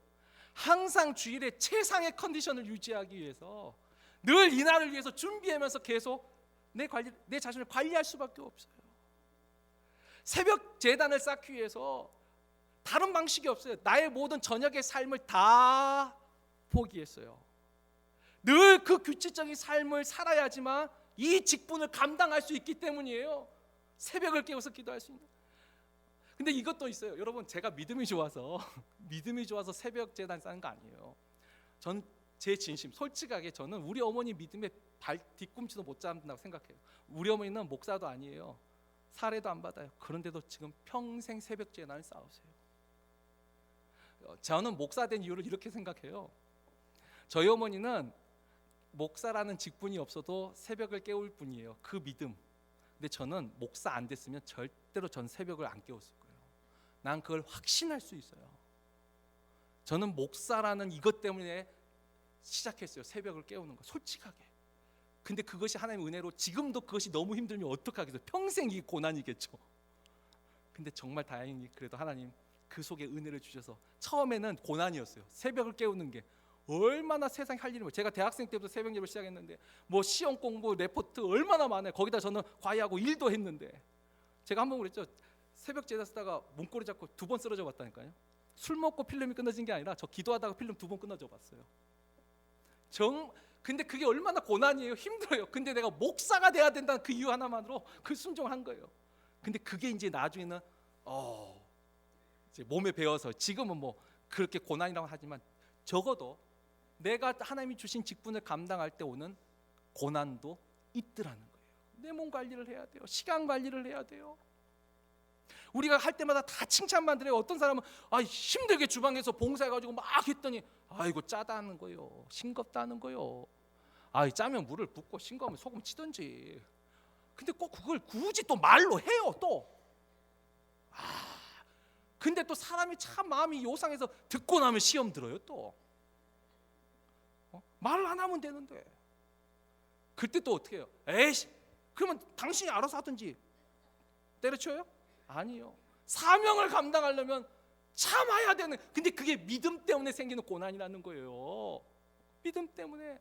S1: 항상 주일에 최상의 컨디션을 유지하기 위해서 늘 이날을 위해서 준비하면서 계속 내 자신을 관리할 수밖에 없어요. 새벽 제단을 쌓기 위해서 다른 방식이 없어요. 나의 모든 저녁의 삶을 다 포기했어요. 늘 그 규칙적인 삶을 살아야지만 이 직분을 감당할 수 있기 때문이에요. 새벽을 깨워서 기도할 수 있는. 근데 이것도 있어요. 여러분 제가 믿음이 좋아서 새벽 제단 쌓는 거 아니에요. 전 제 진심 솔직하게 저는 우리 어머니 믿음에 발 뒤꿈치도 못 잡는다고 생각해요. 우리 어머니는 목사도 아니에요. 사례도 안 받아요. 그런데도 지금 평생 새벽 제단을 쌓으세요. 저는 목사 된 이유를 이렇게 생각해요. 저희 어머니는 목사라는 직분이 없어도 새벽을 깨울 뿐이에요. 그 믿음. 근데 저는 목사 안 됐으면 절대로 전 새벽을 안 깨웠을 거예요. 난 그걸 확신할 수 있어요. 저는 목사라는 이것 때문에 시작했어요. 새벽을 깨우는 거 솔직하게. 근데 그것이 하나님의 은혜로 지금도 그것이 너무 힘들면 어떡하겠어요. 평생 이 고난이겠죠. 근데 정말 다행히 그래도 하나님 그 속에 은혜를 주셔서 처음에는 고난이었어요. 새벽을 깨우는 게 얼마나 세상에 할 일이 많아요. 제가 대학생 때부터 새벽 예배를 시작했는데 뭐 시험 공부, 레포트 얼마나 많아요. 거기다 저는 과외하고 일도 했는데 제가 한 번 그랬죠. 새벽 제다 쓰다가 문고리 잡고 2번 쓰러져 봤다니까요. 술 먹고 필름이 끊어진 게 아니라 저 기도하다가 필름 2번 끊어져 봤어요. 근데 그게 얼마나 고난이에요. 힘들어요. 근데 내가 목사가 돼야 된다는 그 이유 하나만으로 그 순종한 거예요. 근데 그게 이제 나중에는 이제 몸에 배워서 지금은 뭐 그렇게 고난이라고 하지만 적어도 내가 하나님이 주신 직분을 감당할 때 오는 고난도 있더라는 거예요. 내 몸 관리를 해야 돼요. 시간 관리를 해야 돼요. 우리가 할 때마다 다 칭찬만 드려요. 어떤 사람은 힘들게 주방에서 봉사해가지고 막 했더니 이거 짜다는 거요, 싱겁다는 거요. 짜면 물을 붓고 싱거우면 소금 치든지. 근데 꼭 그걸 굳이 또 말로 해요. 또 근데 또 사람이 참 마음이 요상해서 듣고 나면 시험 들어요. 또 말을 안 하면 되는데 그때 또 어떻게 해요? 에이씨 그러면 당신이 알아서 하든지. 때려쳐요? 아니요. 사명을 감당하려면 참아야 되는. 근데 그게 믿음 때문에 생기는 고난이라는 거예요. 믿음 때문에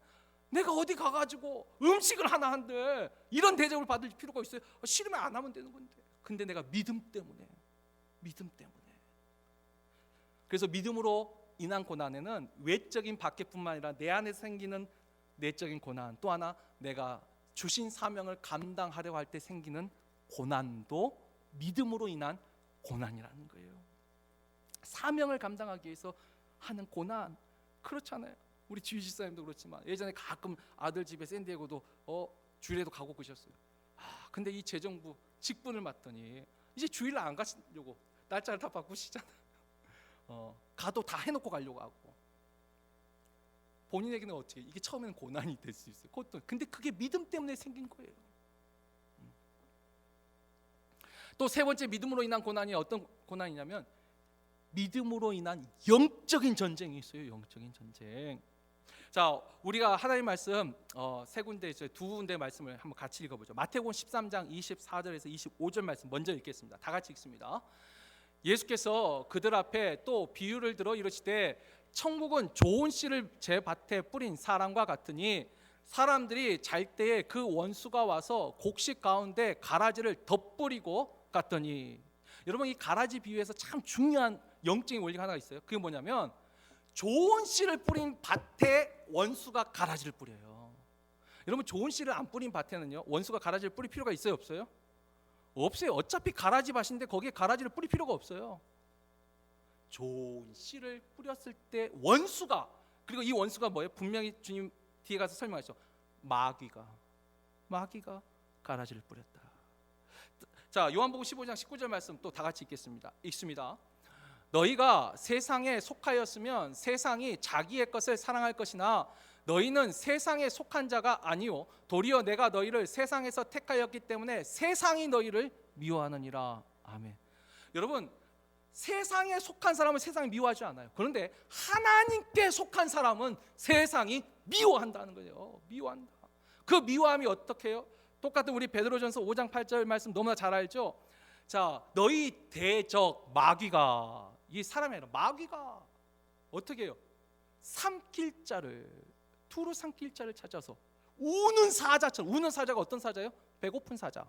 S1: 내가 어디 가가지고 음식을 하나 한들 이런 대접을 받을 필요가 있어요? 싫으면 안 하면 되는 건데. 근데 내가 믿음 때문에. 그래서 믿음으로 인한 고난에는 외적인 박해뿐만 아니라 내 안에 생기는 내적인 고난, 또 하나 내가 주신 사명을 감당하려고 할 때 생기는 고난도 믿음으로 인한 고난이라는 거예요. 사명을 감당하기 위해서 하는 고난. 그렇잖아요. 우리 지휘 집사님도 그렇지만 예전에 가끔 아들 집에 샌디에고도 주일에도 가고 그러셨어요. 근데 이 재정부 직분을 맡더니 이제 주일 안 가시려고 날짜를 다 바꾸시잖아요. 가도 다 해놓고 가려고 하고. 본인에게는 어떻게 이게 처음에는 고난이 될 수 있어요. 그것도 근데 그게 믿음 때문에 생긴 거예요. 또 세 번째 믿음으로 인한 고난이 어떤 고난이냐면 믿음으로 인한 영적인 전쟁이 있어요. 영적인 전쟁. 자, 우리가 하나님 말씀 세 군데 있어요. 두 군데 말씀을 한번 같이 읽어보죠. 마태복음 13장 24절에서 25절 말씀 먼저 읽겠습니다. 다 같이 읽습니다. 예수께서 그들 앞에 또 비유를 들어 이르시되 천국은 좋은 씨를 제 밭에 뿌린 사람과 같으니 사람들이 잘 때에 그 원수가 와서 곡식 가운데 가라지를 덧뿌리고 갔더니, 여러분 이 가라지 비유에서 참 중요한 영적인 원리가 하나가 있어요. 그게 뭐냐면 좋은 씨를 뿌린 밭에 원수가 가라지를 뿌려요. 여러분 좋은 씨를 안 뿌린 밭에는요 원수가 가라지를 뿌릴 필요가 있어요 없어요? 없어요. 어차피 가라지 밭인데 거기에 가라지를 뿌릴 필요가 없어요. 좋은 씨를 뿌렸을 때 원수가, 그리고 이 원수가 뭐예요? 분명히 주님 뒤에 가서 설명하시죠. 마귀가 가라지를 뿌렸다. 자, 요한복음 15장 19절 말씀 또 다 같이 읽습니다. 너희가 세상에 속하였으면 세상이 자기의 것을 사랑할 것이나 너희는 세상에 속한 자가 아니요 도리어 내가 너희를 세상에서 택하였기 때문에 세상이 너희를 미워하느니라. 아멘. 여러분 세상에 속한 사람은 세상이 미워하지 않아요. 그런데 하나님께 속한 사람은 세상이 미워한다는 거예요. 미워한다. 그 미워함이 어떻게 해요? 똑같은 우리 베드로전서 5장 8절 말씀 너무나 잘 알죠. 자, 너희 대적 마귀가, 이 사람이 아니라 마귀가 어떻게 해요? 두루 삼킬 자를 찾아서 우는 사자처럼, 우는 사자가 어떤 사자예요? 배고픈 사자.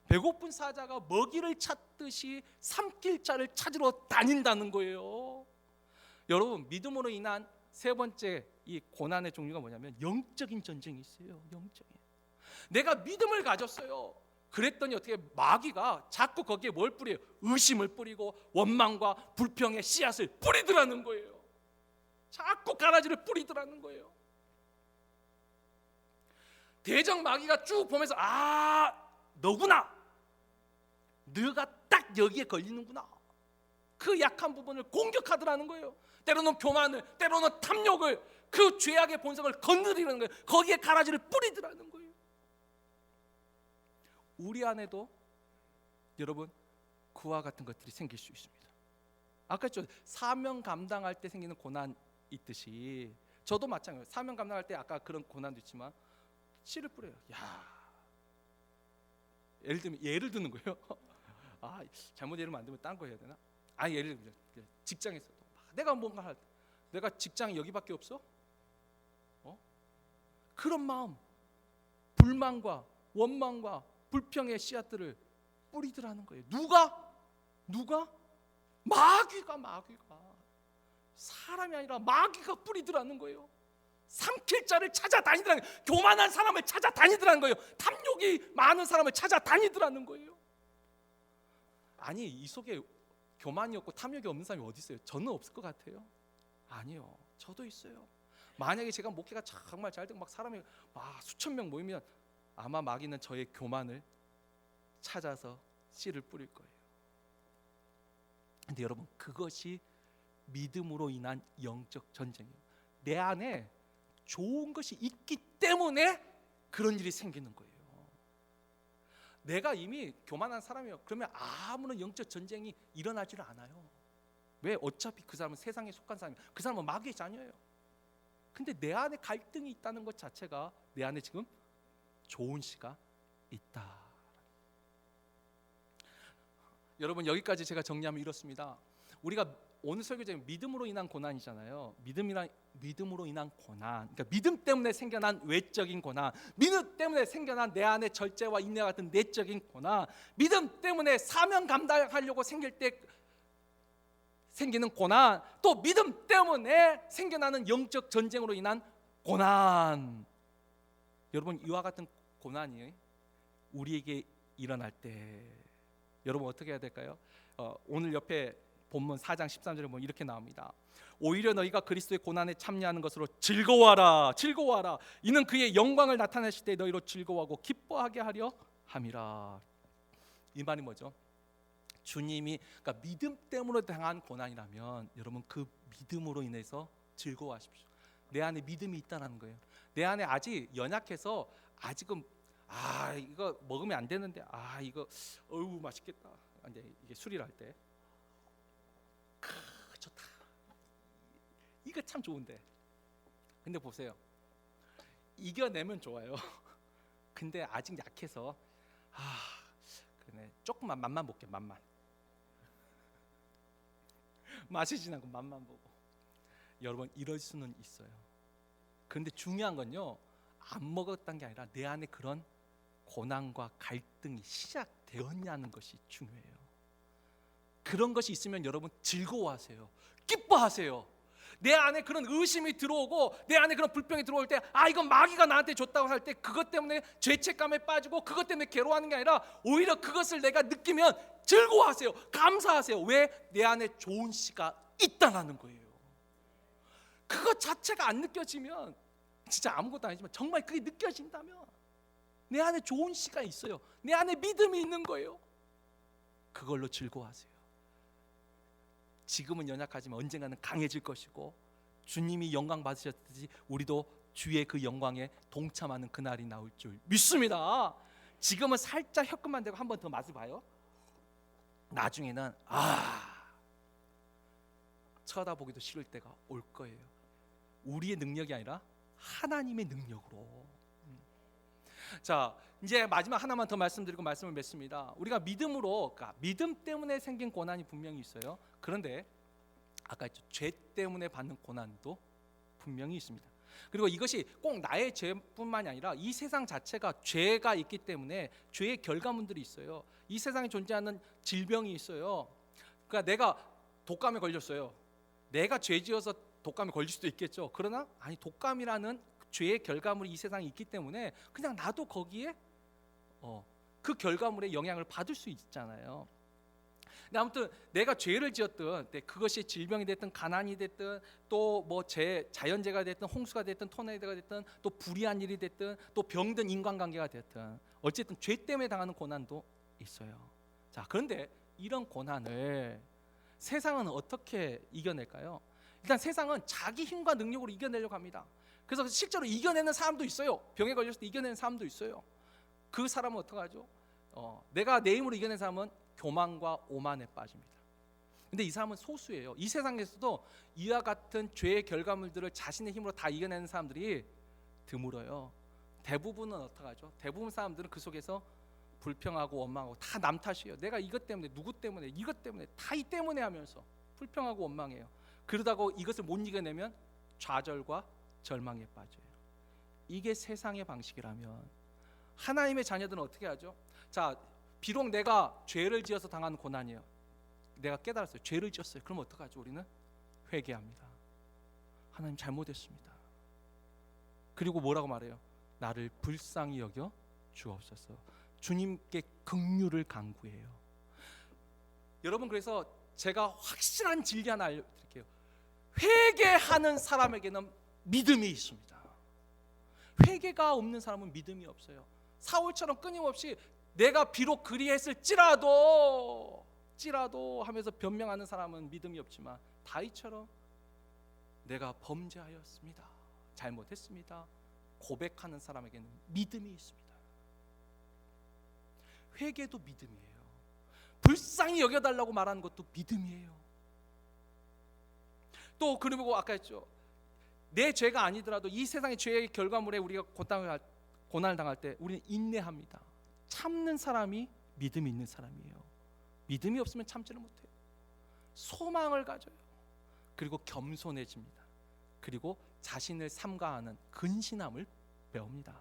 S1: 배고픈 사자가 먹이를 찾듯이 삼킬 자를 찾으러 다닌다는 거예요. 여러분 믿음으로 인한 세 번째 이 고난의 종류가 뭐냐면 영적인 전쟁이 있어요. 영적인. 내가 믿음을 가졌어요. 그랬더니 어떻게 마귀가 자꾸 거기에 뭘 뿌려요? 의심을 뿌리고 원망과 불평의 씨앗을 뿌리더라는 거예요. 자꾸 가라지를 뿌리더라는 거예요. 대적 마귀가 쭉 보면서 너구나. 너가 딱 여기에 걸리는구나. 그 약한 부분을 공격하더라는 거예요. 때로는 교만을, 때로는 탐욕을, 그 죄악의 본성을 건드리는 거예요. 거기에 가라지를 뿌리더라는 거예요. 우리 안에도 여러분 그와 같은 것들이 생길 수 있습니다. 아까 했죠. 사명 감당할 때 생기는 고난 있듯이 저도 마찬가지예요. 사명 감당할 때 아까 그런 고난도 있지만 씨를 뿌려요. 예를 드는 거예요. 잘못 예를 안 되면 딴 거 해야 되나? 예를 들면 직장에서도 내가 뭔가 할 때, 내가 직장이 여기밖에 없어? 그런 마음, 불만과 원망과 불평의 씨앗들을 뿌리더라는 거예요. 누가? 마귀가 사람이 아니라 마귀가 뿌리더라는 거예요. 삼킬 자를 찾아다니더라는 거예요. 교만한 사람을 찾아다니더라는 거예요. 탐욕이 많은 사람을 찾아다니더라는 거예요. 아니 이 속에 교만이 없고 탐욕이 없는 사람이 어디 있어요? 저는 없을 것 같아요. 아니요, 저도 있어요. 만약에 제가 목회가 정말 잘 되고 막 사람이 수천 명 모이면 아마 마귀는 저의 교만을 찾아서 씨를 뿌릴 거예요. 근데 여러분 그것이 믿음으로 인한 영적 전쟁이에요. 내 안에 좋은 것이 있기 때문에 그런 일이 생기는 거예요. 내가 이미 교만한 사람이에요. 그러면 아무런 영적 전쟁이 일어나지를 않아요. 왜? 어차피 그 사람은 세상에 속한 사람이에요. 그 사람은 마귀의 자녀예요. 근데 내 안에 갈등이 있다는 것 자체가 내 안에 지금 좋은 씨가 있다. 여러분 여기까지 제가 정리하면 이렇습니다. 우리가 오늘 설교제 믿음으로 인한 고난이잖아요. 믿음으로 인한 고난, 그러니까 믿음 때문에 생겨난 외적인 고난, 믿음 때문에 생겨난 내 안의 절제와 인내 같은 내적인 고난, 믿음 때문에 사명 감당하려고 생길 때 생기는 고난, 또 믿음 때문에 생겨나는 영적 전쟁으로 인한 고난. 여러분 이와 같은 고난이 우리에게 일어날 때 여러분 어떻게 해야 될까요? 오늘 옆에 본문 4장 13절에 보면 이렇게 나옵니다. 오히려 너희가 그리스도의 고난에 참여하는 것으로 즐거워하라. 이는 그의 영광을 나타내실 때 너희로 즐거워하고 기뻐하게 하려 함이라. 이 말이 뭐죠? 주님이 그러니까 믿음 때문에 당한 고난이라면 여러분 그 믿음으로 인해서 즐거워하십시오. 내 안에 믿음이 있다는 거예요. 내 안에 아직 연약해서 아직은 이거 먹으면 안 되는데 이거 어우 맛있겠다. 이제 이게 술이라 할 때 좋다. 이거 참 좋은데. 근데 보세요. 이겨내면 좋아요. 근데 아직 약해서 그래 조금만 맛만 볼게. 맛만. 마시진 않고 맛만 보고. 여러분 이럴 수는 있어요. 그런데 중요한 건요, 안 먹었다는 게 아니라 내 안에 그런 고난과 갈등이 시작되었냐는 것이 중요해요. 그런 것이 있으면 여러분 즐거워하세요. 기뻐하세요. 내 안에 그런 의심이 들어오고 내 안에 그런 불평이 들어올 때 이건 마귀가 나한테 줬다고 할 때 그것 때문에 죄책감에 빠지고 그것 때문에 괴로워하는 게 아니라 오히려 그것을 내가 느끼면 즐거워하세요. 감사하세요. 왜? 내 안에 좋은 씨가 있다는 거예요. 그것 자체가 안 느껴지면 진짜 아무것도 아니지만 정말 그게 느껴진다면 내 안에 좋은 씨가 있어요. 내 안에 믿음이 있는 거예요. 그걸로 즐거워하세요. 지금은 연약하지만 언젠가는 강해질 것이고 주님이 영광 받으셨듯이 우리도 주의 그 영광에 동참하는 그날이 나올 줄 믿습니다. 지금은 살짝 혀끝만 대고 한 번 더 맛을 봐요. 나중에는 쳐다보기도 싫을 때가 올 거예요. 우리의 능력이 아니라 하나님의 능력으로. 자, 이제 마지막 하나만 더 말씀드리고 말씀을 맺습니다. 우리가 믿음으로, 그러니까 믿음 때문에 생긴 고난이 분명히 있어요. 그런데 아까 했죠, 죄 때문에 받는 고난도 분명히 있습니다. 그리고 이것이 꼭 나의 죄뿐만이 아니라 이 세상 자체가 죄가 있기 때문에 죄의 결과물들이 있어요. 이 세상에 존재하는 질병이 있어요. 그러니까 내가 독감에 걸렸어요. 내가 죄지어서 독감에 걸릴 수도 있겠죠. 그러나 독감이라는 죄의 결과물이 이 세상에 있기 때문에 그냥 나도 거기에 그 결과물의 영향을 받을 수 있잖아요. 근데 아무튼 내가 죄를 지었든 그것이 질병이 됐든 가난이 됐든 또 뭐 자연재해가 됐든 홍수가 됐든 토네이도가 됐든 또 불의한 일이 됐든 또 병든 인간관계가 됐든 어쨌든 죄 때문에 당하는 고난도 있어요. 자, 그런데 이런 고난을 세상은 어떻게 이겨낼까요? 일단 세상은 자기 힘과 능력으로 이겨내려고 합니다. 그래서 실제로 이겨내는 사람도 있어요. 병에 걸렸을 때 이겨내는 사람도 있어요. 그 사람은 어떡하죠? 내가 내 힘으로 이겨낸 사람은 교만과 오만에 빠집니다. 근데 이 사람은 소수예요. 이 세상에서도 이와 같은 죄의 결과물들을 자신의 힘으로 다 이겨내는 사람들이 드물어요. 대부분은 어떡하죠? 대부분 사람들은 그 속에서 불평하고 원망하고 다 남 탓이에요. 내가 이것 때문에, 누구 때문에, 이것 때문에, 다 이 때문에 하면서 불평하고 원망해요. 그러다가 이것을 못 이겨내면 좌절과 절망에 빠져요. 이게 세상의 방식이라면 하나님의 자녀들은 어떻게 하죠? 자, 비록 내가 죄를 지어서 당하는 고난이에요. 내가 깨달았어요. 죄를 지었어요. 그럼 어떡하죠? 우리는 회개합니다. 하나님 잘못했습니다. 그리고 뭐라고 말해요? 나를 불쌍히 여겨 주옵소서. 주님께 긍휼을 간구해요. 여러분, 그래서 제가 확실한 진리 하나 알려드릴게요. 회개하는 사람에게는 믿음이 있습니다. 회개가 없는 사람은 믿음이 없어요. 사울처럼 끊임없이 내가 비록 그리했을지라도 하면서 변명하는 사람은 믿음이 없지만 다윗처럼 내가 범죄하였습니다, 잘못했습니다, 고백하는 사람에게는 믿음이 있습니다. 회개도 믿음이에요. 불쌍히 여겨달라고 말하는 것도 믿음이에요. 또 그리고 아까 했죠, 내 죄가 아니더라도 이 세상의 죄의 결과물에 우리가 고난을 당할 때 우리는 인내합니다. 참는 사람이 믿음이 있는 사람이에요. 믿음이 없으면 참지를 못해요. 소망을 가져요. 그리고 겸손해집니다. 그리고 자신을 삼가하는 근신함을 배웁니다.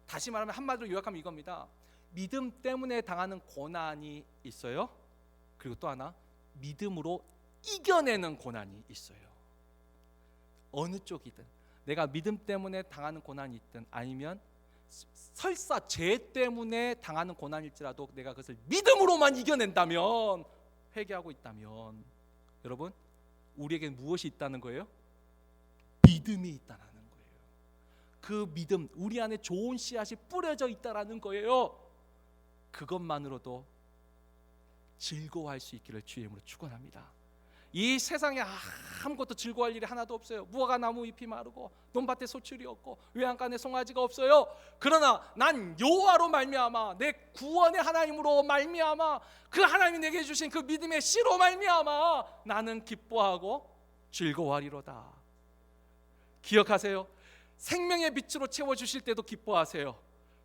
S1: 다시 말하면 한마디로 요약하면 이겁니다. 믿음 때문에 당하는 고난이 있어요. 그리고 또 하나, 믿음으로 이겨내는 고난이 있어요. 어느 쪽이든, 내가 믿음 때문에 당하는 고난이 있든 아니면 설사 죄 때문에 당하는 고난일지라도 내가 그것을 믿음으로만 이겨낸다면, 회개하고 있다면, 여러분, 우리에게 무엇이 있다는 거예요? 믿음이 있다는 거예요. 그 믿음, 우리 안에 좋은 씨앗이 뿌려져 있다는 거예요. 그것만으로도 즐거워할 수 있기를 주의 이름으로 축원합니다. 이 세상에 아무것도 즐거워할 일이 하나도 없어요. 무화과 나무 잎이 마르고 논밭에 소출이 없고 외양간에 송아지가 없어요. 그러나 난 여호와로 말미암아, 내 구원의 하나님으로 말미암아, 그 하나님이 내게 주신 그 믿음의 씨로 말미암아 나는 기뻐하고 즐거워하리로다. 기억하세요. 생명의 빛으로 채워주실 때도 기뻐하세요.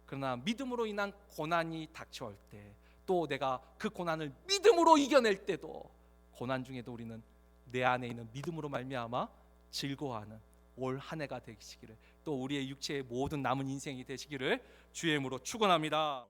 S1: 그러나 믿음으로 인한 고난이 닥쳐올 때, 또 내가 그 고난을 믿음으로 이겨낼 때도, 고난 중에도 우리는 내 안에 있는 믿음으로 말미암아 즐거워하는 올 한 해가 되시기를, 또 우리의 육체의 모든 남은 인생이 되시기를 주의 이름으로 축원합니다.